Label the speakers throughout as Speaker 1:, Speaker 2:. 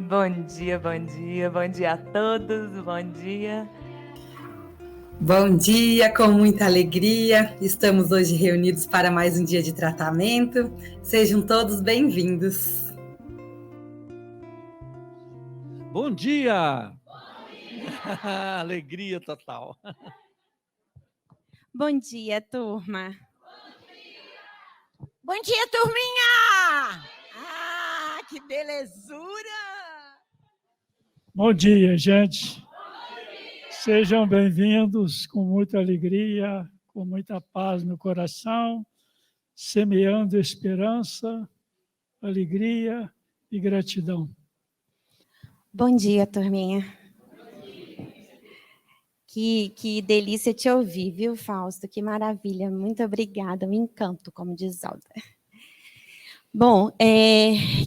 Speaker 1: Bom dia, bom dia, bom dia a todos, bom dia.
Speaker 2: Bom dia, com muita alegria. Estamos hoje reunidos para mais um dia de tratamento. Sejam todos bem-vindos.
Speaker 3: Bom dia! Alegria total.
Speaker 4: Bom dia, turma.
Speaker 5: Bom dia, turminha! Ah, que belezura!
Speaker 6: Bom dia, gente. Sejam bem-vindos com muita alegria, com muita paz no coração, semeando esperança, alegria e gratidão.
Speaker 4: Bom dia, turminha. Que delícia te ouvir, viu, Fausto? Que maravilha. Muito obrigada. Um encanto, como diz Alda. Bom,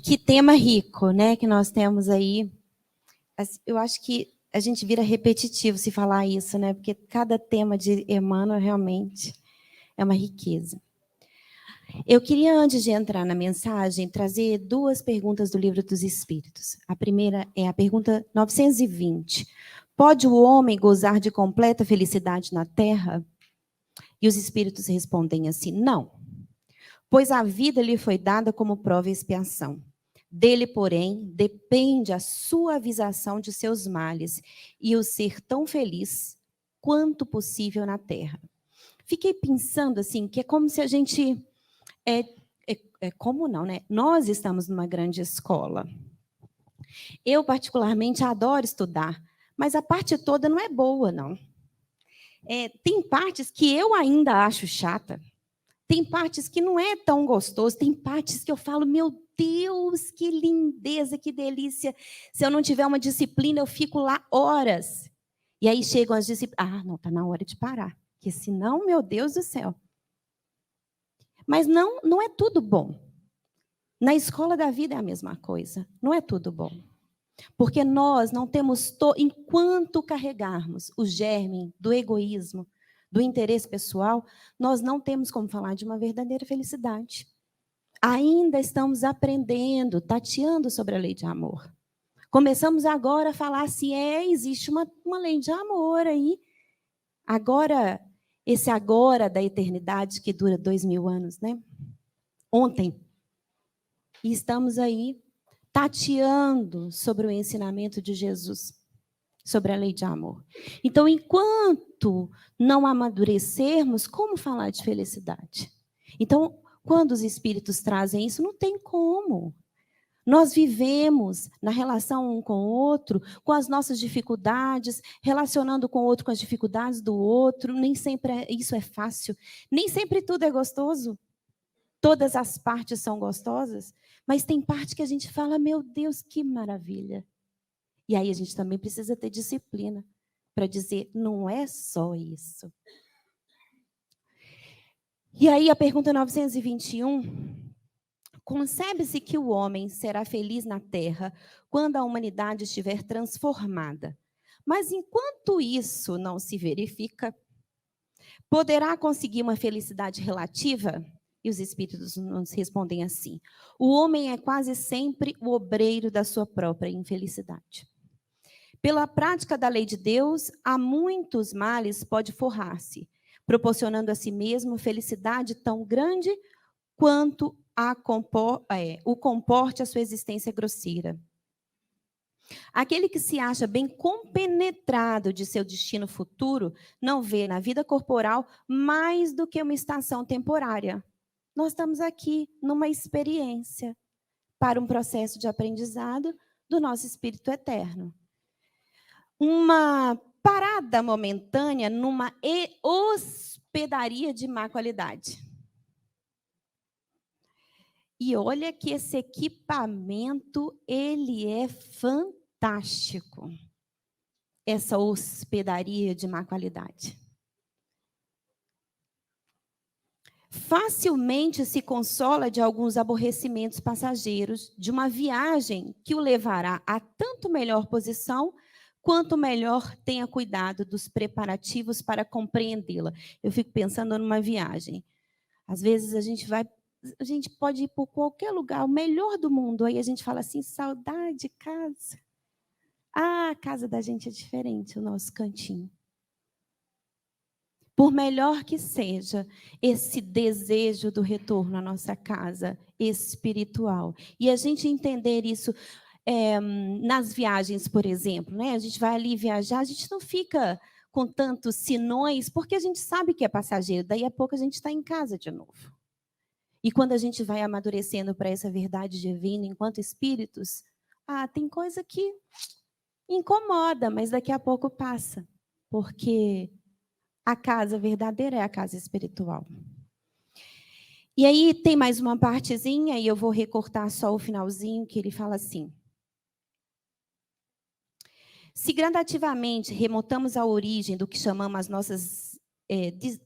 Speaker 4: que tema rico, né, que nós temos aí. Eu acho que a gente vira repetitivo se falar isso, né? Porque cada tema de Emmanuel realmente é uma riqueza. Eu queria, antes de entrar na mensagem, trazer duas perguntas do Livro dos Espíritos. A primeira é a pergunta 920. Pode o homem gozar de completa felicidade na Terra? E os Espíritos respondem assim, não. Pois a vida lhe foi dada como prova e expiação. Dele, porém, depende a suavização de seus males e o ser tão feliz quanto possível na Terra. Fiquei pensando assim, que é como se a gente... como não, né? Nós estamos numa grande escola. Eu, particularmente, adoro estudar, mas a parte toda não é boa, não. Tem partes que eu ainda acho chata, tem partes que não é tão gostoso, tem partes que eu falo, meu Deus, que lindeza, que delícia. Se eu não tiver uma disciplina, eu fico lá horas. E aí chegam as disciplinas. Ah, não, está na hora de parar. Porque senão, meu Deus do céu. Mas não é tudo bom. Na escola da vida é a mesma coisa. Não é tudo bom. Porque nós não temos... Enquanto carregarmos o germe do egoísmo, do interesse pessoal, nós não temos como falar de uma verdadeira felicidade. Ainda estamos aprendendo, tateando sobre a lei de amor. Começamos agora a falar se existe uma lei de amor aí. Agora, esse agora da eternidade que dura 2000 anos, né? Ontem. E estamos aí tateando sobre o ensinamento de Jesus, sobre a lei de amor. Então, enquanto não amadurecermos, como falar de felicidade? Então, quando os espíritos trazem isso, não tem como. Nós vivemos na relação um com o outro, com as nossas dificuldades, relacionando com o outro com as dificuldades do outro. Nem sempre isso é fácil, nem sempre tudo é gostoso. Todas as partes são gostosas, mas tem parte que a gente fala, meu Deus, que maravilha. E aí a gente também precisa ter disciplina para dizer, não é só isso. E aí a pergunta 921, concebe-se que o homem será feliz na Terra quando a humanidade estiver transformada. Mas enquanto isso não se verifica, poderá conseguir uma felicidade relativa? E os espíritos nos respondem assim, o homem é quase sempre o obreiro da sua própria infelicidade. Pela prática da lei de Deus, a muitos males pode forrar-se, proporcionando a si mesmo felicidade tão grande quanto o comporte a sua existência grosseira. Aquele que se acha bem compenetrado de seu destino futuro, não vê na vida corporal mais do que uma estação temporária. Nós estamos aqui numa experiência para um processo de aprendizado do nosso espírito eterno. Uma parada momentânea numa hospedaria de má qualidade. E olha que esse equipamento, ele é fantástico. Essa hospedaria de má qualidade. Facilmente se consola de alguns aborrecimentos passageiros de uma viagem que o levará a tanto melhor posição quanto melhor tenha cuidado dos preparativos para compreendê-la. Eu fico pensando numa viagem. Às vezes a gente vai a gente pode ir por qualquer lugar, o melhor do mundo. Aí a gente fala assim, saudade de casa. Ah, a casa da gente é diferente, o nosso cantinho. Por melhor que seja esse desejo do retorno à nossa casa espiritual. E a gente entender isso nas viagens, por exemplo, né? A gente vai ali viajar, a gente não fica com tantos sinões, porque a gente sabe que é passageiro. Daí a pouco a gente está em casa de novo. E quando a gente vai amadurecendo para essa verdade divina enquanto espíritos, tem coisa que incomoda, mas daqui a pouco passa. Porque a casa verdadeira é a casa espiritual. E aí tem mais uma partezinha, e eu vou recortar só o finalzinho, que ele fala assim. Se gradativamente remontamos a origem do que chamamos as nossas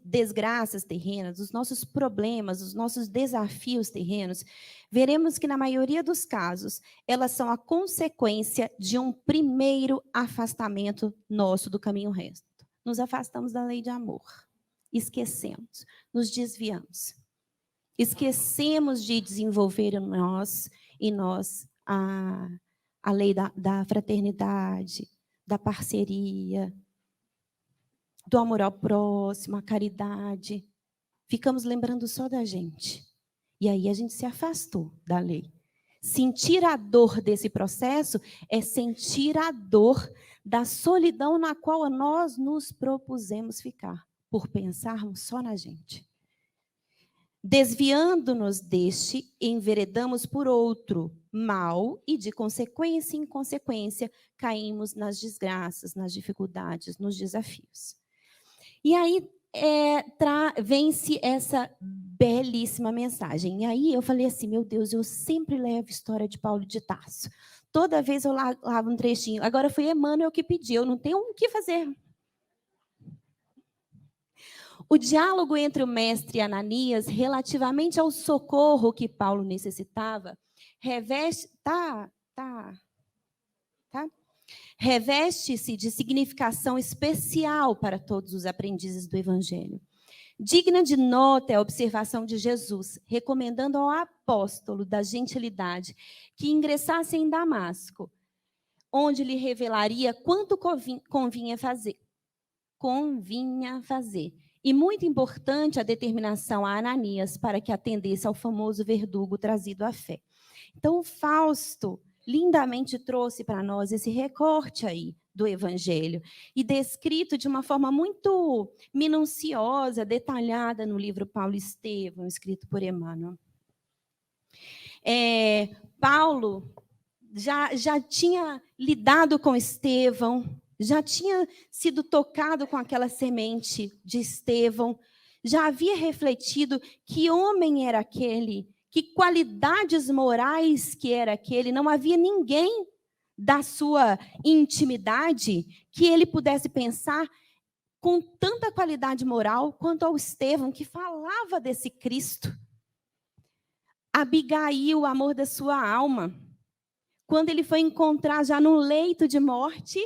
Speaker 4: desgraças terrenas, os nossos problemas, os nossos desafios terrenos, veremos que, na maioria dos casos, elas são a consequência de um primeiro afastamento nosso do caminho reto. Nos afastamos da lei de amor, esquecemos, nos desviamos. Esquecemos de desenvolver em nós a lei da fraternidade, da parceria, do amor ao próximo, a caridade. Ficamos lembrando só da gente. E aí a gente se afastou da lei. Sentir a dor desse processo é sentir a dor da solidão na qual nós nos propusemos ficar, por pensarmos só na gente. Desviando-nos deste, enveredamos por outro mal e, de consequência em consequência, caímos nas desgraças, nas dificuldades, nos desafios. E aí vence essa belíssima mensagem. E aí eu falei assim, meu Deus, eu sempre levo a história de Paulo de Tarso. Toda vez eu lavo um trechinho. Agora foi Emmanuel que pediu, eu não tenho o que fazer. O diálogo entre o mestre e Ananias, relativamente ao socorro que Paulo necessitava, reveste-se de significação especial para todos os aprendizes do Evangelho. Digna de nota é a observação de Jesus, recomendando ao apóstolo da gentilidade que ingressasse em Damasco, onde lhe revelaria quanto convinha fazer. E muito importante a determinação a Ananias para que atendesse ao famoso verdugo trazido à fé. Então, o Fausto lindamente trouxe para nós esse recorte aí do Evangelho e descrito de uma forma muito minuciosa, detalhada no livro Paulo e Estevão, escrito por Emmanuel. Paulo já tinha lidado com Estevão, já tinha sido tocado com aquela semente de Estevão, já havia refletido que homem era aquele, que qualidades morais que era aquele, não havia ninguém da sua intimidade que ele pudesse pensar com tanta qualidade moral quanto ao Estevão, que falava desse Cristo. Abigail, o amor da sua alma, quando ele foi encontrar já no leito de morte,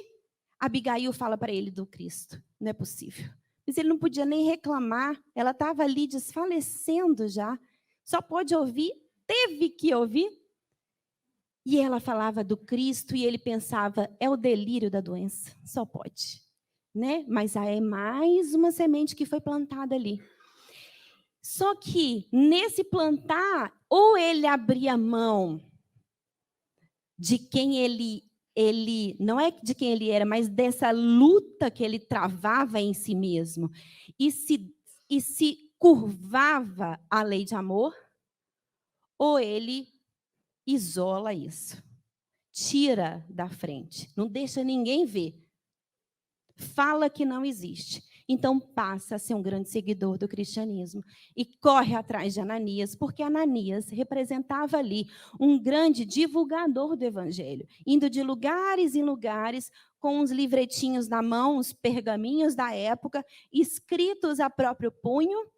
Speaker 4: Abigail fala para ele do Cristo. Não é possível. Mas ele não podia nem reclamar. Ela estava ali desfalecendo já. Só pôde ouvir, teve que ouvir. E ela falava do Cristo e ele pensava, é o delírio da doença. Só pode. Né? Mas é mais uma semente que foi plantada ali. Só que, nesse plantar, ou ele abria mão de quem ele não é de quem ele era, mas dessa luta que ele travava em si mesmo, e se curvava à lei de amor, ou ele isola isso, tira da frente, não deixa ninguém ver, fala que não existe. Então passa a ser um grande seguidor do cristianismo e corre atrás de Ananias, porque Ananias representava ali um grande divulgador do evangelho, indo de lugares em lugares com uns livretinhos na mão, os pergaminhos da época, escritos a próprio punho,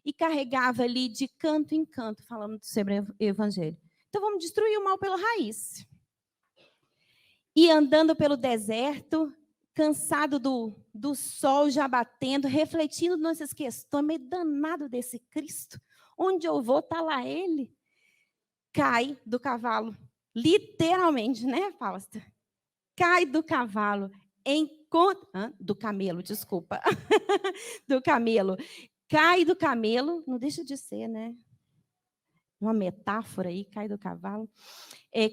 Speaker 4: e carregava ali de canto em canto, falando sobre o evangelho. Então vamos destruir o mal pela raiz. E andando pelo deserto, cansado do sol já batendo, refletindo nessas questões, meio danado desse Cristo. Onde eu vou, está lá ele. Cai do cavalo. Literalmente, né, Fausta? Cai do cavalo. Do camelo, desculpa. Do camelo. Cai do camelo. Não deixa de ser, né? Uma metáfora aí, cai do cavalo.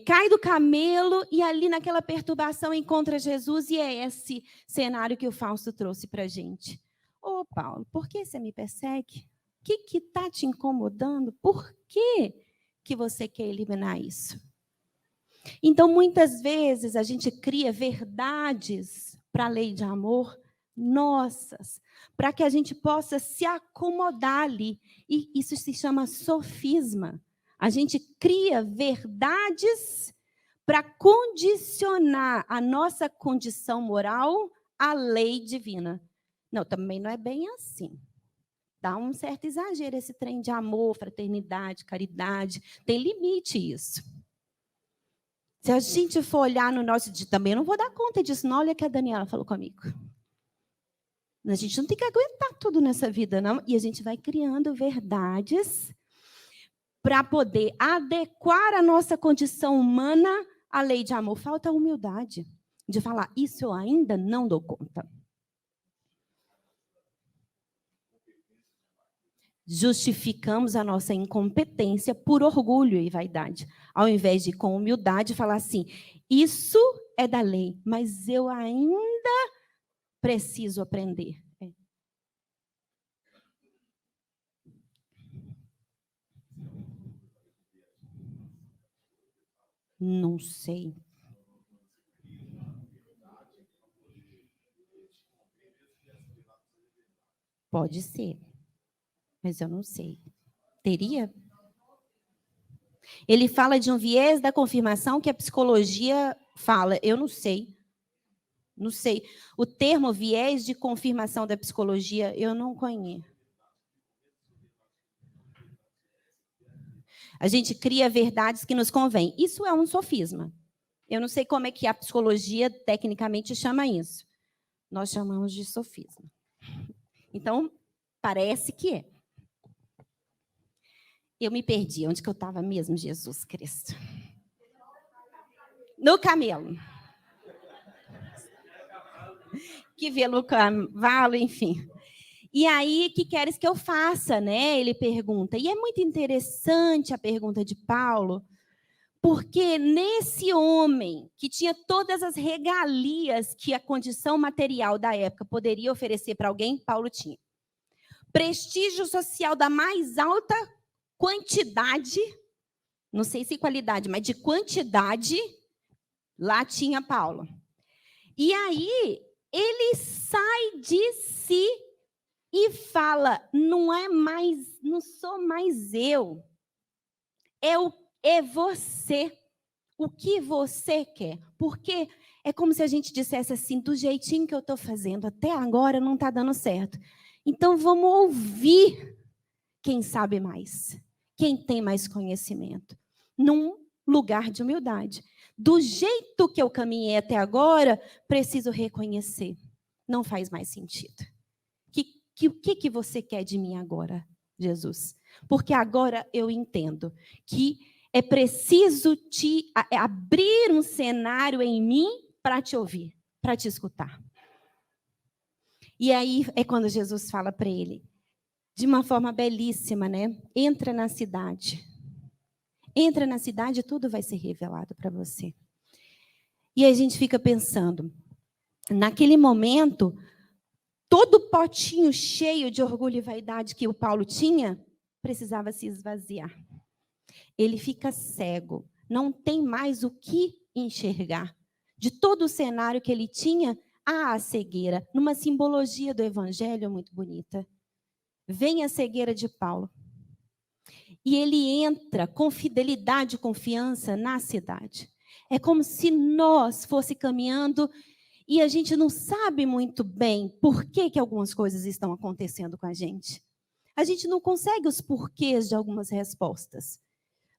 Speaker 4: Cai do camelo e ali naquela perturbação encontra Jesus, e é esse cenário que o Fausto trouxe para a gente. Ô, Paulo, por que você me persegue? O que está te incomodando? Por que você quer eliminar isso? Então, muitas vezes, a gente cria verdades para a lei de amor nossas, para que a gente possa se acomodar ali. E isso se chama sofisma. A gente cria verdades para condicionar a nossa condição moral à lei divina. Não, também não é bem assim. Dá um certo exagero esse trem de amor, fraternidade, caridade. Tem limite isso. Se a gente for olhar no nosso... Também não vou dar conta disso. Não, olha o que a Daniela falou comigo. A gente não tem que aguentar tudo nessa vida, não. E a gente vai criando verdades para poder adequar a nossa condição humana à lei de amor. Falta a humildade de falar, isso eu ainda não dou conta. Justificamos a nossa incompetência por orgulho e vaidade, ao invés de, com humildade, falar assim, isso é da lei, mas eu ainda preciso aprender. Não sei. Pode ser. Mas eu não sei. Teria? Ele fala de um viés da confirmação que a psicologia fala. Eu não sei. Não sei. O termo viés de confirmação da psicologia, eu não conheço. A gente cria verdades que nos convêm. Isso é um sofisma. Eu não sei como é que a psicologia tecnicamente chama isso. Nós chamamos de sofisma. Então, parece que é. Eu me perdi. Onde que eu estava mesmo, Jesus Cristo? No camelo. Que vê no cavalo, enfim. E aí, que queres que eu faça, né? Ele pergunta. E é muito interessante a pergunta de Paulo, porque nesse homem que tinha todas as regalias que a condição material da época poderia oferecer para alguém, Paulo tinha. Prestígio social da mais alta quantidade, não sei se qualidade, mas de quantidade, lá tinha Paulo. E aí, ele sai de si e fala, não sou mais eu, é você, o que você quer. Porque é como se a gente dissesse assim, do jeitinho que eu estou fazendo, até agora não está dando certo. Então, vamos ouvir quem sabe mais. Quem tem mais conhecimento, num lugar de humildade. Do jeito que eu caminhei até agora, preciso reconhecer. Não faz mais sentido. O que você quer de mim agora, Jesus? Porque agora eu entendo que é preciso abrir um cenário em mim para te ouvir, para te escutar. E aí é quando Jesus fala para ele, de uma forma belíssima, né? Entra na cidade. Entra na cidade e tudo vai ser revelado para você. E aí a gente fica pensando, naquele momento, todo o potinho cheio de orgulho e vaidade que o Paulo tinha, precisava se esvaziar. Ele fica cego, não tem mais o que enxergar. De todo o cenário que ele tinha, há a cegueira, numa simbologia do evangelho muito bonita. Vem a cegueira de Paulo. E ele entra com fidelidade e confiança na cidade. É como se nós fosse caminhando e a gente não sabe muito bem por que algumas coisas estão acontecendo com a gente. A gente não consegue os porquês de algumas respostas.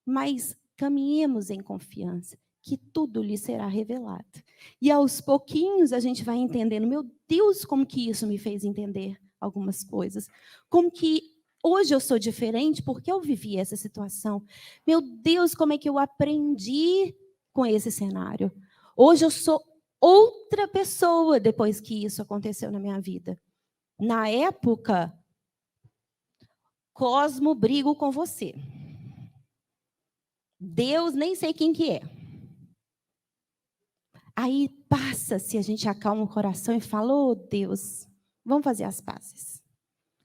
Speaker 4: Mas caminhemos em confiança, que tudo lhe será revelado. E aos pouquinhos a gente vai entendendo, meu Deus, como que isso me fez entender algumas coisas. Como que Hoje eu sou diferente porque eu vivi essa situação. Meu Deus, como é que eu aprendi com esse cenário? Hoje eu sou outra pessoa depois que isso aconteceu na minha vida. Na época, Cosmo, brigo com você. Deus, nem sei quem que é. Aí passa-se, a gente acalma o coração e fala, ô Deus, vamos fazer as pazes.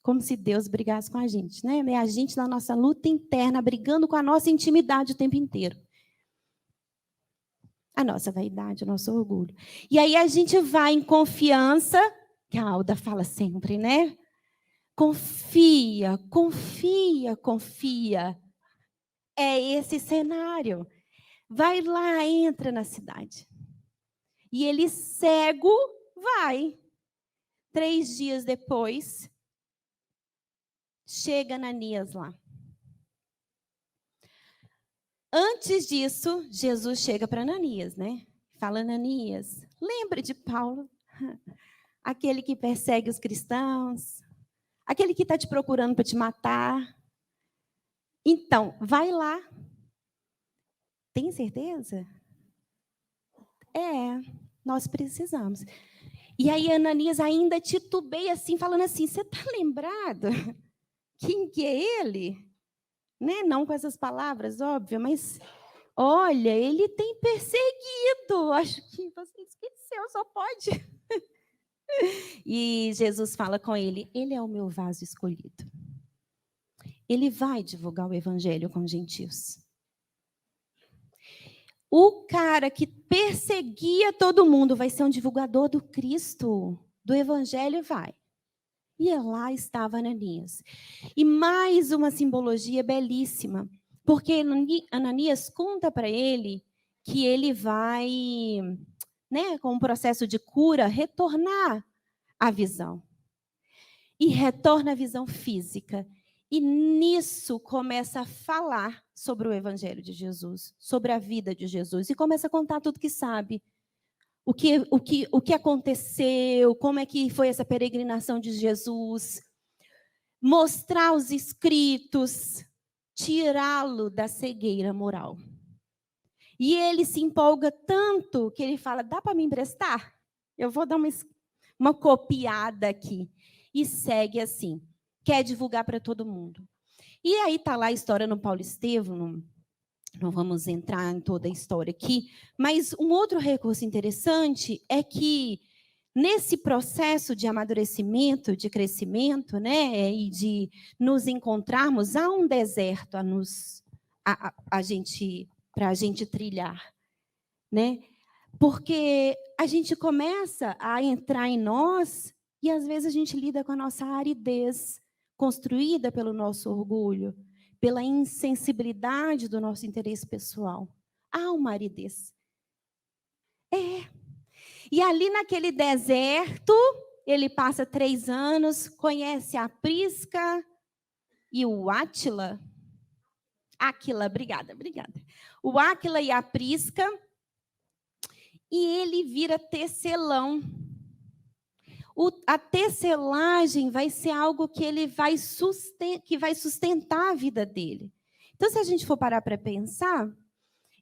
Speaker 4: Como se Deus brigasse com a gente, né? É a gente na nossa luta interna, brigando com a nossa intimidade o tempo inteiro. A nossa vaidade, o nosso orgulho. E aí a gente vai em confiança, que a Alda fala sempre, né? Confia, confia, confia. É esse cenário. Vai lá, entra na cidade. E ele cego vai. 3 dias depois, chega Ananias lá. Antes disso, Jesus chega para Ananias, né? Fala, Ananias, lembra de Paulo? Aquele que persegue os cristãos, aquele que está te procurando para te matar. Então, vai lá. Tem certeza? É, nós precisamos. E aí Ananias ainda titubeia assim, falando assim, você está lembrado? Quem que é ele? Né? Não com essas palavras, óbvio, mas olha, ele tem perseguido. Acho que você esqueceu, só pode. E Jesus fala com ele, ele é o meu vaso escolhido. Ele vai divulgar o evangelho com os gentios. O cara que perseguia todo mundo vai ser um divulgador do Cristo, do evangelho, vai. E lá estava Ananias. E mais uma simbologia belíssima, porque Ananias conta para ele que ele vai, né, com um processo de cura, retornar à visão. E retorna à visão física. E nisso começa a falar sobre o evangelho de Jesus, sobre a vida de Jesus, e começa a contar tudo que sabe. O que aconteceu, como é que foi essa peregrinação de Jesus, mostrar os escritos, tirá-lo da cegueira moral. E ele se empolga tanto que ele fala, dá para me emprestar? Eu vou dar uma copiada aqui. E segue assim, quer divulgar para todo mundo. E aí está lá a história no Paulo Estevão, não vamos entrar em toda a história aqui, mas um outro recurso interessante é que, nesse processo de amadurecimento, de crescimento, né, e de nos encontrarmos, há um deserto para a gente trilhar, né? Porque a gente começa a entrar em nós e, às vezes, a gente lida com a nossa aridez, construída pelo nosso orgulho, pela insensibilidade do nosso interesse pessoal. Há uma aridez. E ali naquele deserto, ele passa 3 anos, conhece a Prisca e o Áquila. Obrigada. O Áquila e a Prisca, e ele vira tecelão. A tecelagem vai ser algo que ele vai sustentar a vida dele. Então, se a gente for parar para pensar,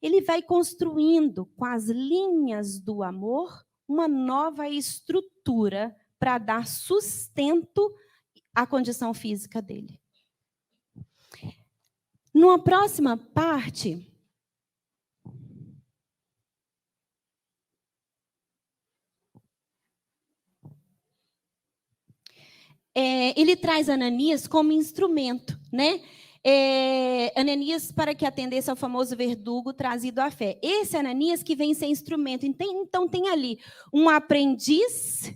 Speaker 4: ele vai construindo com as linhas do amor uma nova estrutura para dar sustento à condição física dele. Numa próxima parte, ele traz Ananias como instrumento, né? Ananias para que atendesse ao famoso verdugo trazido à fé. Esse Ananias que vem ser instrumento. Então tem ali um aprendiz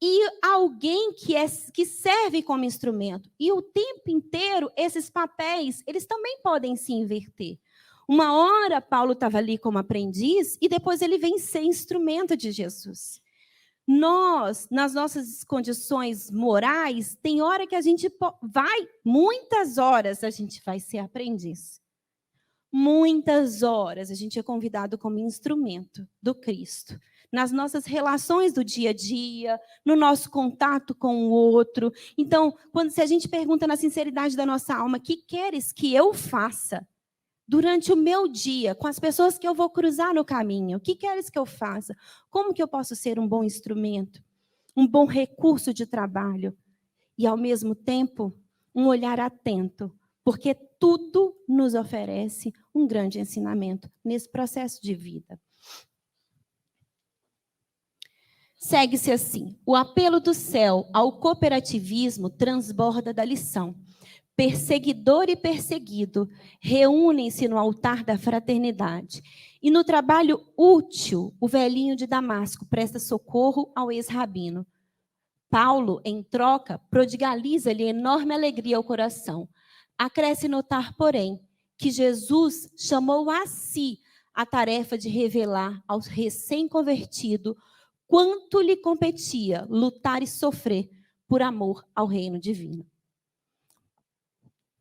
Speaker 4: e alguém que serve como instrumento. E o tempo inteiro, esses papéis, eles também podem se inverter. Uma hora, Paulo estava ali como aprendiz e depois ele vem ser instrumento de Jesus. Nós, nas nossas condições morais, tem hora que a gente muitas horas a gente vai ser aprendiz. Muitas horas a gente é convidado como instrumento do Cristo. nas nossas relações do dia a dia, no nosso contato com o outro. Então, se a gente pergunta na sinceridade da nossa alma, o que queres que eu faça durante o meu dia, com as pessoas que eu vou cruzar no caminho? O que queres que eu faça? Como que eu posso ser um bom instrumento, um bom recurso de trabalho? E, ao mesmo tempo, um olhar atento, porque tudo nos oferece um grande ensinamento nesse processo de vida. Segue-se assim: o apelo do céu ao cooperativismo transborda da lição. Perseguidor e perseguido reúnem-se no altar da fraternidade. E no trabalho útil, o velhinho de Damasco presta socorro ao ex-rabino. Paulo, em troca, prodigaliza-lhe enorme alegria ao coração. Acresce notar, porém, que Jesus chamou a si a tarefa de revelar ao recém-convertido quanto lhe competia lutar e sofrer por amor ao reino divino.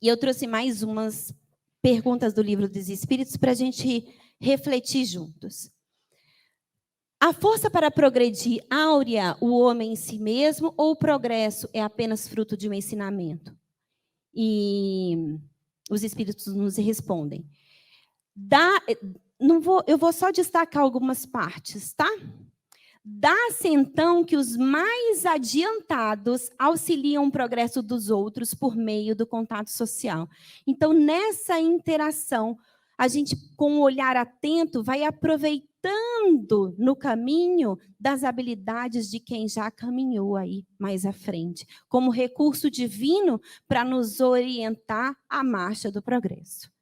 Speaker 4: E eu trouxe mais umas perguntas do Livro dos Espíritos para a gente refletir juntos. A força para progredir áurea o homem em si mesmo, ou o progresso é apenas fruto de um ensinamento? E os Espíritos nos respondem. Eu vou só destacar algumas partes, tá? Dá-se, então, que os mais adiantados auxiliam o progresso dos outros por meio do contato social. Então, nessa interação, a gente, com um olhar atento, vai aproveitando no caminho das habilidades de quem já caminhou aí mais à frente, como recurso divino para nos orientar à marcha do progresso.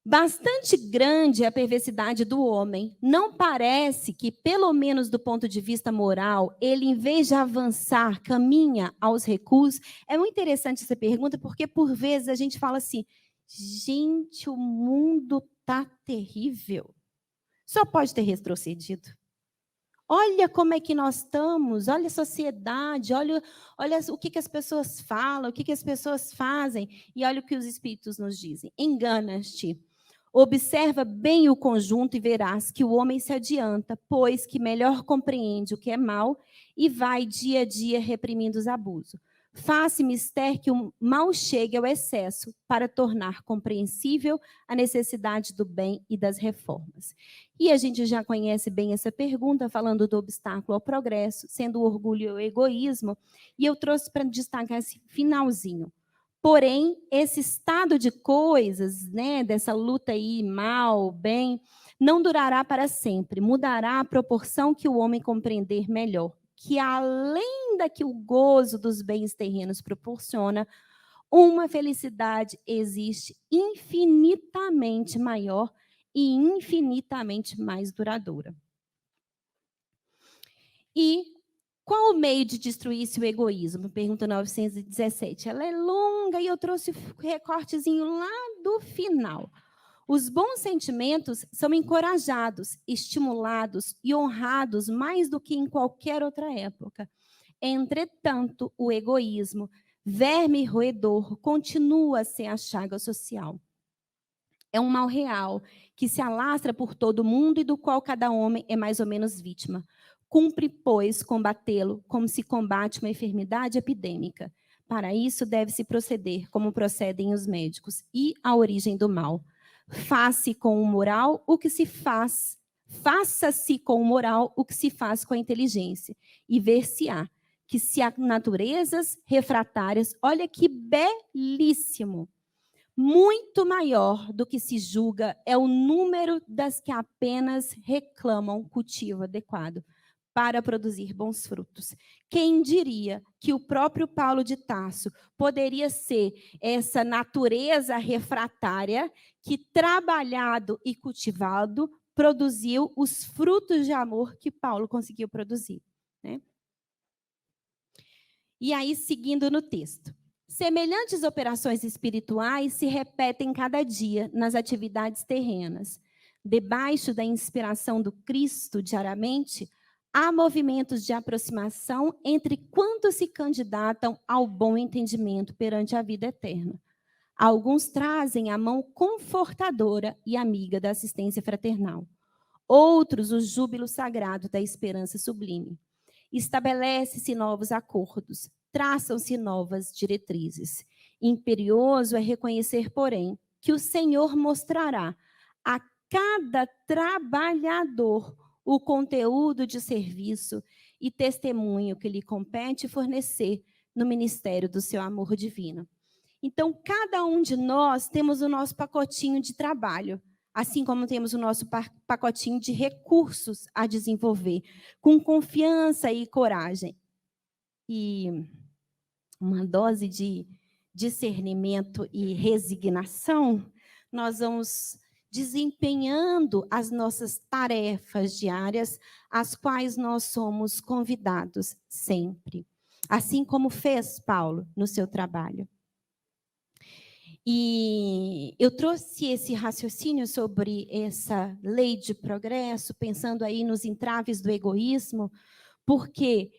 Speaker 4: Bastante grande é a perversidade do homem. Não parece que, pelo menos do ponto de vista moral, ele, em vez de avançar, caminha aos recuos? É muito interessante essa pergunta, porque, por vezes, a gente fala assim, gente, o mundo está terrível. Só pode ter retrocedido. Olha como é que nós estamos, olha a sociedade, olha o que as pessoas falam, o que as pessoas fazem, e olha o que os Espíritos nos dizem. Engana-te. Observa bem o conjunto e verás que o homem se adianta, pois que melhor compreende o que é mal e vai dia a dia reprimindo os abusos. Faz-se mister que o mal chegue ao excesso para tornar compreensível a necessidade do bem e das reformas. E a gente já conhece bem essa pergunta, falando do obstáculo ao progresso, sendo o orgulho e o egoísmo, e eu trouxe para destacar esse finalzinho. Porém, esse estado de coisas, né, dessa luta aí, mal, bem, não durará para sempre, mudará a proporção que o homem compreender melhor, que além da que o gozo dos bens terrenos proporciona, uma felicidade existe infinitamente maior e infinitamente mais duradoura. E qual o meio de destruir-se o egoísmo? Pergunta 917. Ela é longa e eu trouxe um recortezinho lá do final. Os bons sentimentos são encorajados, estimulados e honrados mais do que em qualquer outra época. Entretanto, o egoísmo, verme roedor, continua a ser a chaga social. É um mal real que se alastra por todo o mundo e do qual cada homem é mais ou menos vítima. Cumpre, pois, combatê-lo como se combate uma enfermidade epidêmica. Para isso, deve-se proceder como procedem os médicos e a origem do mal. Faça-se com o moral o que se faz, faça-se com o moral o que se faz com a inteligência, e ver-se-á que se há naturezas refratárias, olha que belíssimo, muito maior do que se julga é o número das que apenas reclamam cultivo adequado para produzir bons frutos. Quem diria que o próprio Paulo de Tarso poderia ser essa natureza refratária que, trabalhado e cultivado, produziu os frutos de amor que Paulo conseguiu produzir, né? E aí, seguindo no texto. Semelhantes operações espirituais se repetem cada dia nas atividades terrenas. Debaixo da inspiração do Cristo, diariamente, há movimentos de aproximação entre quantos se candidatam ao bom entendimento perante a vida eterna. Alguns trazem a mão confortadora e amiga da assistência fraternal. outros o júbilo sagrado da esperança sublime. Estabelece-se novos acordos, traçam-se novas diretrizes. Imperioso é reconhecer, porém, que o Senhor mostrará a cada trabalhador o conteúdo de serviço e testemunho que lhe compete fornecer no ministério do seu amor divino. Então, cada um de nós temos o nosso pacotinho de trabalho, assim como temos o nosso pacotinho de recursos a desenvolver, com confiança e coragem. E uma dose de discernimento e resignação, nós vamos desempenhando as nossas tarefas diárias, às quais nós somos convidados sempre, assim como fez Paulo no seu trabalho. E eu trouxe esse raciocínio sobre essa lei de progresso, pensando aí nos entraves do egoísmo, porque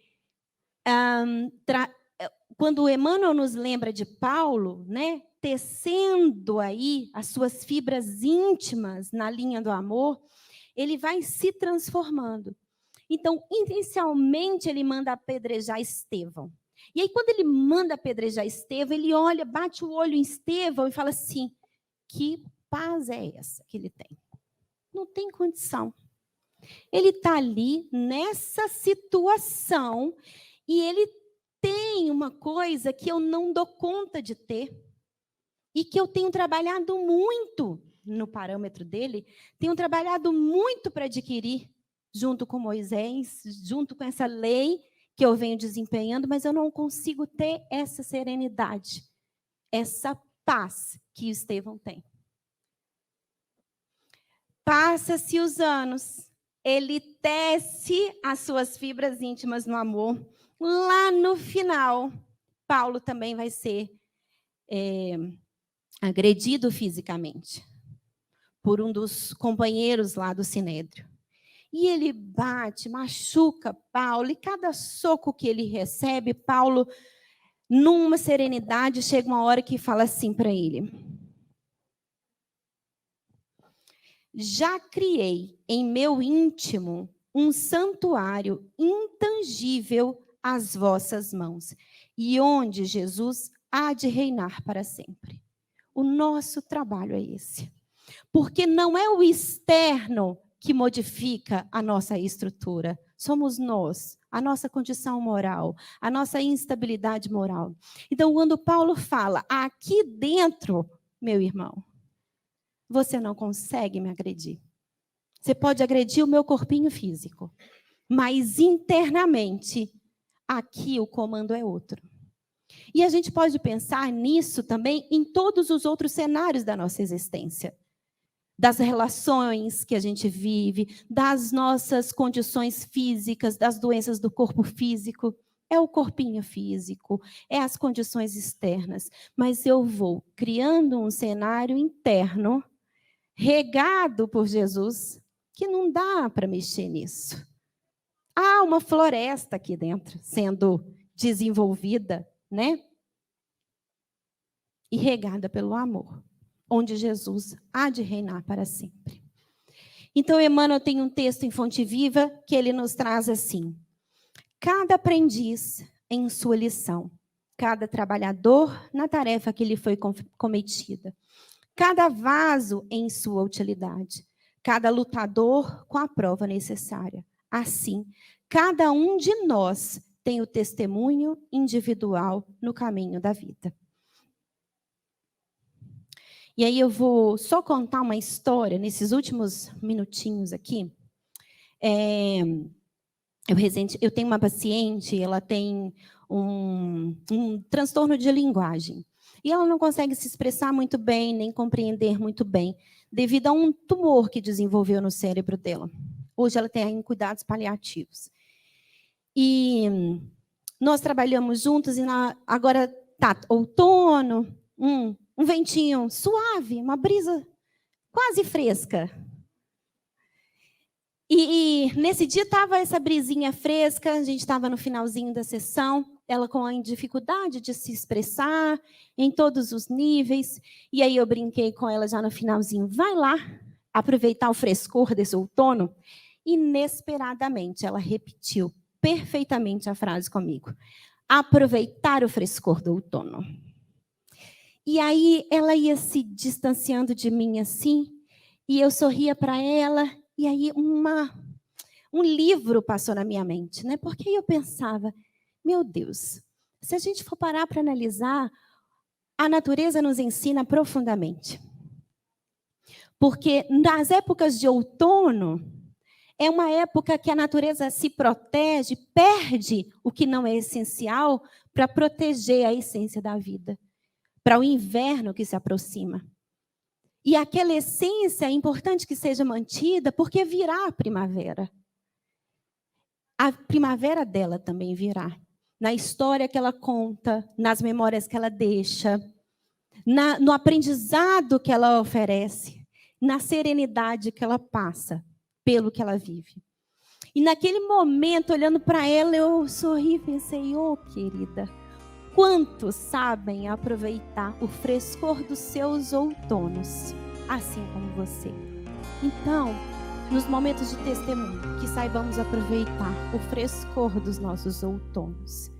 Speaker 4: quando Emmanuel nos lembra de Paulo, né, tecendo aí as suas fibras íntimas na linha do amor, ele vai se transformando. Então, inicialmente, ele manda apedrejar Estevão. E aí, quando ele manda apedrejar Estevão, ele olha, bate o olho em Estevão e fala assim, que paz é essa que ele tem? Não tem condição. Ele está ali nessa situação e ele tem uma coisa que eu não dou conta de ter e que eu tenho trabalhado muito no parâmetro dele, tenho trabalhado muito para adquirir junto com Moisés, junto com essa lei que eu venho desempenhando, mas eu não consigo ter essa serenidade, essa paz que Estevão tem. Passa-se os anos, ele tece as suas fibras íntimas no amor. Lá no final, Paulo também vai ser agredido fisicamente por um dos companheiros lá do Sinédrio. E ele bate, machuca Paulo, e cada soco que ele recebe, Paulo, numa serenidade, chega uma hora que fala assim para ele: já criei em meu íntimo um santuário intangível às vossas mãos, e onde Jesus há de reinar para sempre. O nosso trabalho é esse. Porque não é o externo que modifica a nossa estrutura. Somos nós, a nossa condição moral, a nossa instabilidade moral. Então, quando Paulo fala, aqui dentro, meu irmão, você não consegue me agredir. Você pode agredir o meu corpinho físico, mas internamente, aqui o comando é outro. E a gente pode pensar nisso também em todos os outros cenários da nossa existência. Das relações que a gente vive, das nossas condições físicas, das doenças do corpo físico. É o corpinho físico, é as condições externas. Mas eu vou criando um cenário interno, regado por Jesus, que não dá para mexer nisso. Há uma floresta aqui dentro, sendo desenvolvida, né? E regada pelo amor, onde Jesus há de reinar para sempre. Então, Emmanuel tem um texto em Fonte Viva que ele nos traz assim: cada aprendiz em sua lição, cada trabalhador na tarefa que lhe foi cometida, cada vaso em sua utilidade, cada lutador com a prova necessária. Assim, cada um de nós tem o testemunho individual no caminho da vida. E aí eu vou só contar uma história nesses últimos minutinhos aqui. Eu tenho uma paciente, ela tem um transtorno de linguagem. E ela não consegue se expressar muito bem, nem compreender muito bem, devido a um tumor que desenvolveu no cérebro dela. Hoje ela tem cuidados paliativos. E nós trabalhamos juntos, e agora está outono, um ventinho suave, uma brisa quase fresca. E nesse dia estava essa brisinha fresca, a gente estava no finalzinho da sessão, ela com a dificuldade de se expressar em todos os níveis. E aí eu brinquei com ela já no finalzinho: vai lá, aproveitar o frescor desse outono, inesperadamente ela repetiu perfeitamente a frase comigo. Aproveitar o frescor do outono. E aí ela ia se distanciando de mim assim, e eu sorria para ela, e aí um livro passou na minha mente, né? Porque eu pensava, meu Deus, se a gente for parar para analisar, a natureza nos ensina profundamente. Porque nas épocas de outono, é uma época que a natureza se protege, perde o que não é essencial para proteger a essência da vida, para o inverno que se aproxima. E aquela essência é importante que seja mantida, porque virá a primavera. A primavera dela também virá. Na história que ela conta, nas memórias que ela deixa, no aprendizado que ela oferece, na serenidade que ela passa pelo que ela vive. E naquele momento, olhando para ela, eu sorri e pensei, querida, quantos sabem aproveitar o frescor dos seus outonos, assim como você. Então, nos momentos de testemunho, que saibamos aproveitar o frescor dos nossos outonos.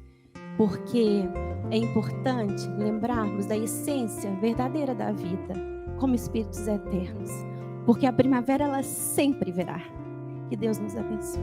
Speaker 4: Porque é importante lembrarmos da essência verdadeira da vida, como espíritos eternos. Porque a primavera, ela sempre virá. Que Deus nos abençoe.